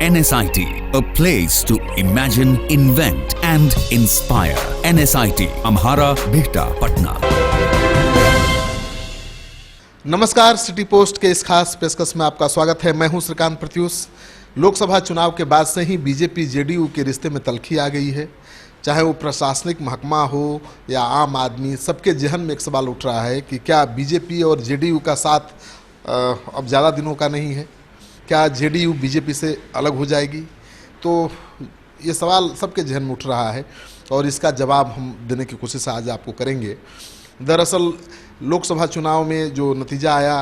NSIT, a place to imagine, invent and inspire. NSIT, Amhara, Bihta, Patna. नमस्कार, city post के इस खास पेशकश में आपका स्वागत है। मैं हूं श्रीकांत प्रत्युष। लोकसभा चुनाव के बाद से ही बीजेपी जेडीयू के रिश्ते में तल्खी आ गई है। चाहे वो प्रशासनिक महकमा हो या आम आदमी, सबके जहन में एक सवाल उठ रहा है कि क्या बीजेपी और जेडीयू का साथ अब ज़्यादा दिनों का नहीं है? क्या जेडीयू बीजेपी से अलग हो जाएगी? तो ये सवाल सबके जहन में उठ रहा है और इसका जवाब हम देने की कोशिश आज आपको करेंगे। दरअसल लोकसभा चुनाव में जो नतीजा आया,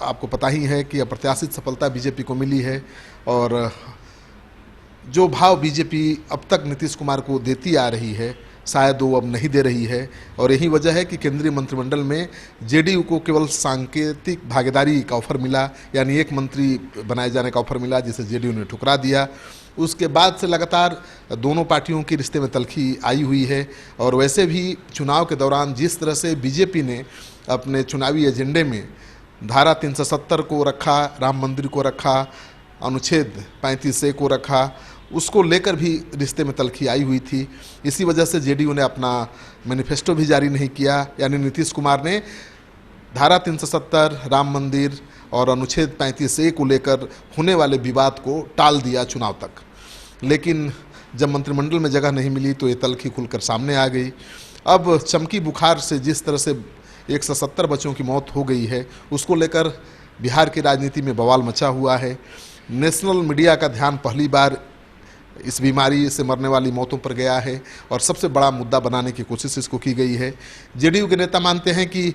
आपको पता ही है कि अप्रत्याशित सफलता बीजेपी को मिली है और जो भाव बीजेपी अब तक नीतीश कुमार को देती आ रही है, शायद वो अब नहीं दे रही है। और यही वजह है कि केंद्रीय मंत्रिमंडल में जेडीयू को केवल सांकेतिक भागीदारी का ऑफर मिला, यानी एक मंत्री बनाए जाने का ऑफर मिला, जिसे जेडीयू ने ठुकरा दिया। उसके बाद से लगातार दोनों पार्टियों के रिश्ते में तल्खी आई हुई है। और वैसे भी चुनाव के दौरान जिस तरह से बीजेपी ने अपने चुनावी एजेंडे में धारा 370 को रखा, राम मंदिर को रखा, अनुच्छेद 35A को रखा, उसको लेकर भी रिश्ते में तल्खी आई हुई थी। इसी वजह से जेडीयू ने अपना मैनिफेस्टो भी जारी नहीं किया, यानी नीतीश कुमार ने धारा 370, राम मंदिर और अनुच्छेद 35A को लेकर होने वाले विवाद को टाल दिया चुनाव तक। लेकिन जब मंत्रिमंडल में जगह नहीं मिली तो ये तल्खी खुलकर सामने आ गई। अब चमकी बुखार से जिस तरह से 170 बच्चों की मौत हो गई है, उसको लेकर बिहार की राजनीति में बवाल मचा हुआ है। नेशनल मीडिया का ध्यान पहली बार इस बीमारी से मरने वाली मौतों पर गया है और सबसे बड़ा मुद्दा बनाने की कोशिश इसको की गई है। जेडीयू के नेता मानते हैं कि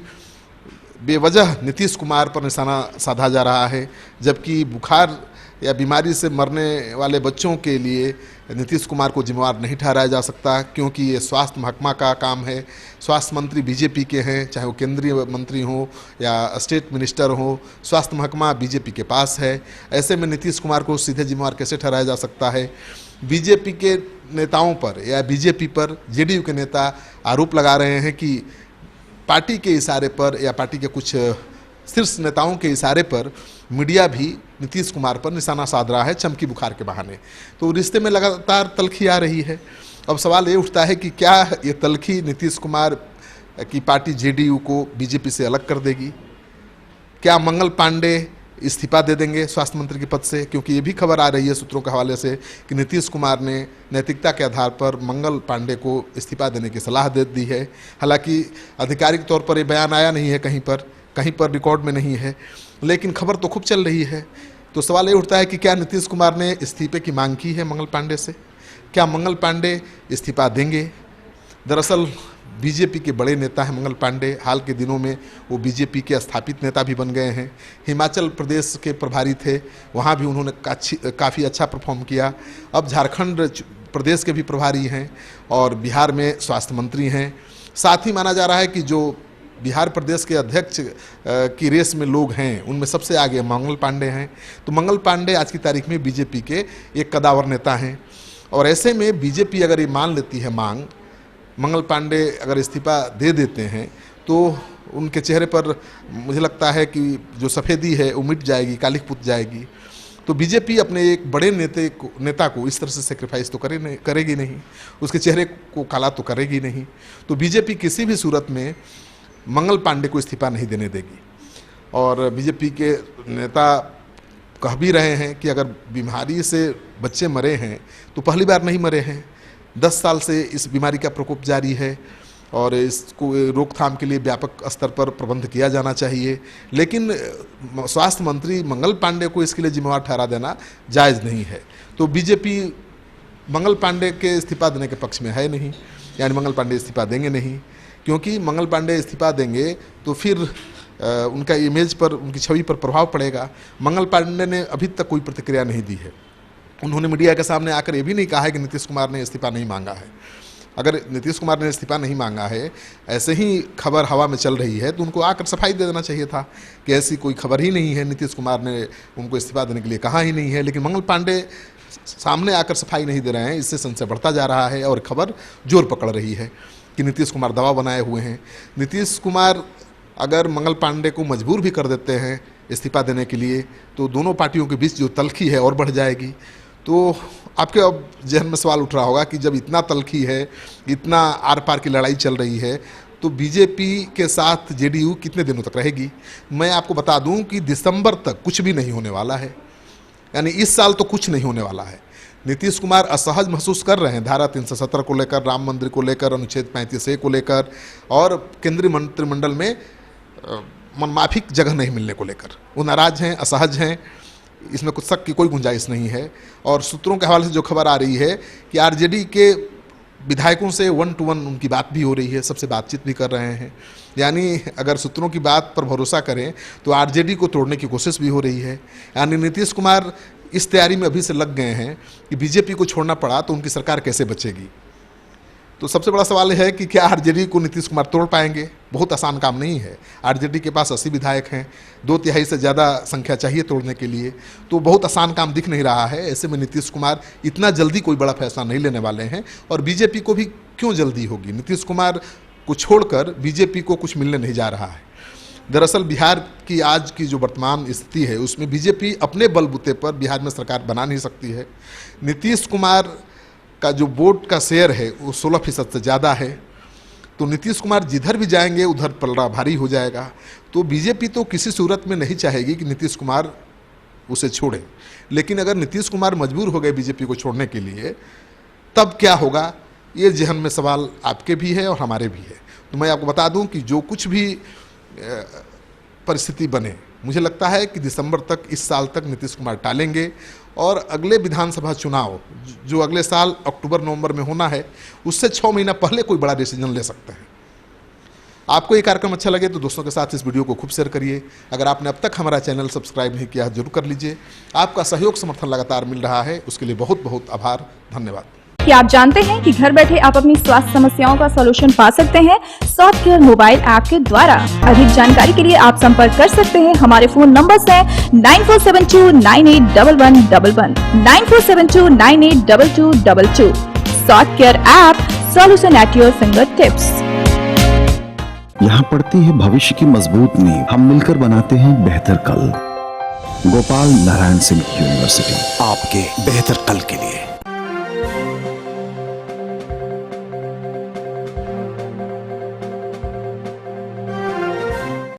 बेवजह नीतीश कुमार पर निशाना साधा जा रहा है, जबकि बुखार या बीमारी से मरने वाले बच्चों के लिए नीतीश कुमार को जिम्मेवार नहीं ठहराया जा सकता, क्योंकि ये स्वास्थ्य महकमा का काम है। स्वास्थ्य मंत्री बीजेपी के हैं, चाहे वो केंद्रीय मंत्री हो या स्टेट मिनिस्टर हो, स्वास्थ्य महकमा बीजेपी के पास है। ऐसे में नीतीश कुमार को सीधे जिम्मेवार कैसे ठहराया जा सकता है? बीजेपी के नेताओं पर या बीजेपी पर जेडीयू के नेता आरोप लगा रहे हैं कि पार्टी के इशारे पर या पार्टी के कुछ शीर्ष नेताओं के इशारे पर मीडिया भी नीतीश कुमार पर निशाना साध रहा है चमकी बुखार के बहाने। तो रिश्ते में लगातार तल्खी आ रही है। अब सवाल ये उठता है कि क्या ये तल्खी नीतीश कुमार की पार्टी जेडीयू को बीजेपी से अलग कर देगी? क्या मंगल पांडे इस्तीफा दे देंगे स्वास्थ्य मंत्री के पद से? क्योंकि ये भी खबर आ रही है सूत्रों के हवाले से कि नीतीश कुमार ने नैतिकता के आधार पर मंगल पांडे को इस्तीफा देने की सलाह दे दी है। हालांकि आधिकारिक तौर पर ये बयान आया नहीं है, कहीं पर रिकॉर्ड में नहीं है, लेकिन खबर तो खूब चल रही है। तो सवाल ये उठता है कि क्या नीतीश कुमार ने इस्तीफे की मांग की है मंगल पांडे से? क्या मंगल पांडे इस्तीफा देंगे? दरअसल बीजेपी के बड़े नेता हैं मंगल पांडे। हाल के दिनों में वो बीजेपी के स्थापित नेता भी बन गए हैं। हिमाचल प्रदेश के प्रभारी थे, वहाँ भी उन्होंने काफ़ी अच्छा परफॉर्म किया। अब झारखंड प्रदेश के भी प्रभारी हैं और बिहार में स्वास्थ्य मंत्री हैं। साथ ही माना जा रहा है कि जो बिहार प्रदेश के अध्यक्ष की रेस में लोग हैं, उनमें सबसे आगे मंगल पांडे हैं। तो मंगल पांडे आज की तारीख में बीजेपी के एक कदावर नेता हैं। और ऐसे में बीजेपी अगर ये मान लेती है मांग, मंगल पांडे अगर इस्तीफा दे देते हैं, तो उनके चेहरे पर मुझे लगता है कि जो सफ़ेदी है वो मिट जाएगी, काली पुत जाएगी। तो बीजेपी अपने एक बड़े नेता को इस तरह से सेक्रीफाइस तो करेगी नहीं, उसके चेहरे को काला तो करेगी नहीं। तो बीजेपी किसी भी सूरत में मंगल पांडे को इस्तीफा नहीं देने देगी। और बीजेपी के नेता कह भी रहे हैं कि अगर बीमारी से बच्चे मरे हैं तो पहली बार नहीं मरे हैं। 10 साल से इस बीमारी का प्रकोप जारी है और इसको रोकथाम के लिए व्यापक स्तर पर प्रबंध किया जाना चाहिए। लेकिन स्वास्थ्य मंत्री मंगल पांडे को इसके लिए जिम्मेवार ठहरा देना जायज़ नहीं है। तो बीजेपी मंगल पांडे के इस्तीफा देने के पक्ष में है नहीं, यानी मंगल पांडे इस्तीफा देंगे नहीं, क्योंकि मंगल पांडे इस्तीफा देंगे तो फिर उनका इमेज पर, उनकी छवि पर प्रभाव पड़ेगा। मंगल पांडे ने अभी तक कोई प्रतिक्रिया नहीं दी है। उन्होंने मीडिया के सामने आकर ये भी नहीं कहा है कि नीतीश कुमार ने इस्तीफा नहीं मांगा है। अगर नीतीश कुमार ने इस्तीफा नहीं मांगा है, ऐसे ही खबर हवा में चल रही है, तो उनको आकर सफाई दे देना चाहिए था कि ऐसी कोई खबर ही नहीं है, नीतीश कुमार ने उनको इस्तीफा देने के लिए कहा ही नहीं है। लेकिन मंगल पांडे सामने आकर सफाई नहीं दे रहे हैं, इससे संशय बढ़ता जा रहा है और खबर जोर पकड़ रही है कि नीतीश कुमार दबाव बनाए हुए हैं। नीतीश कुमार अगर मंगल पांडे को मजबूर भी कर देते हैं इस्तीफा देने के लिए, तो दोनों पार्टियों के बीच जो तल्खी है और बढ़ जाएगी। तो आपके अब जहन में सवाल उठ रहा होगा कि जब इतना तल्खी है, इतना आर पार की लड़ाई चल रही है, तो बीजेपी के साथ जेडीयू कितने दिनों तक रहेगी। मैं आपको बता दूं कि दिसंबर तक कुछ भी नहीं होने वाला है, यानी इस साल तो कुछ नहीं होने वाला है। नीतीश कुमार असहज महसूस कर रहे हैं धारा 370 को लेकर, राम मंदिर को लेकर, अनुच्छेद 35A को लेकर और केंद्रीय मंत्रिमंडल में मनमाफिक जगह नहीं मिलने को लेकर। वो नाराज हैं, असहज हैं, इसमें कुछ शक की कोई गुंजाइश नहीं है। और सूत्रों के हवाले से जो खबर आ रही है कि आरजेडी के विधायकों से 1 to 1 उनकी बात भी हो रही है, सबसे बातचीत भी कर रहे हैं। यानी अगर सूत्रों की बात पर भरोसा करें तो आरजेडी को तोड़ने की कोशिश भी हो रही है। यानी नीतीश कुमार इस तैयारी में अभी से लग गए हैं कि बीजेपी को छोड़ना पड़ा तो उनकी सरकार कैसे बचेगी। तो सबसे बड़ा सवाल है कि क्या आरजेडी को नीतीश कुमार तोड़ पाएंगे। बहुत आसान काम नहीं है। आरजेडी के पास 80 विधायक हैं, 2/3 से ज़्यादा संख्या चाहिए तोड़ने के लिए, तो बहुत आसान काम दिख नहीं रहा है। ऐसे में नीतीश कुमार इतना जल्दी कोई बड़ा फैसला नहीं लेने वाले हैं। और बीजेपी को भी क्यों जल्दी होगी, नीतीश कुमार को छोड़कर बीजेपी को कुछ मिलने नहीं जा रहा है। दरअसल बिहार की आज की जो वर्तमान स्थिति है उसमें बीजेपी अपने बलबूते पर बिहार में सरकार बना नहीं सकती है। नीतीश कुमार का जो वोट का शेयर है वो 16% से ज़्यादा है, तो नीतीश कुमार जिधर भी जाएंगे उधर पलड़ा भारी हो जाएगा। तो बीजेपी तो किसी सूरत में नहीं चाहेगी कि नीतीश कुमार उसे छोड़े, लेकिन अगर नीतीश कुमार मजबूर हो गए बीजेपी को छोड़ने के लिए तब क्या होगा, ये जहन में सवाल आपके भी है और हमारे भी है। तो मैं आपको बता दूं कि जो कुछ भी परिस्थिति बने, मुझे लगता है कि दिसंबर तक, इस साल तक नीतीश कुमार टालेंगे और अगले विधानसभा चुनाव जो अगले साल अक्टूबर-नवंबर में होना है उससे 6 महीना पहले कोई बड़ा डिसीजन ले सकते हैं। आपको ये कार्यक्रम अच्छा लगे तो दोस्तों के साथ इस वीडियो को खूब शेयर करिए। अगर आपने अब तक हमारा चैनल सब्सक्राइब नहीं किया जरूर कर लीजिए। आपका सहयोग समर्थन लगातार मिल रहा है, उसके लिए बहुत बहुत आभार, धन्यवाद। क्या आप जानते हैं कि घर बैठे आप अपनी स्वास्थ्य समस्याओं का सॉल्यूशन पा सकते हैं सॉफ्ट केयर मोबाइल ऐप के द्वारा। अधिक जानकारी के लिए आप संपर्क कर सकते हैं। हमारे फोन नंबर्स हैं 9472981111, 9472982222। Soft care app, solution at your finger tips. यहाँ पड़ती है भविष्य की मजबूत नींव। हम मिलकर बनाते हैं बेहतर कल। गोपाल नारायण सिंह यूनिवर्सिटी, आपके बेहतर कल के लिए।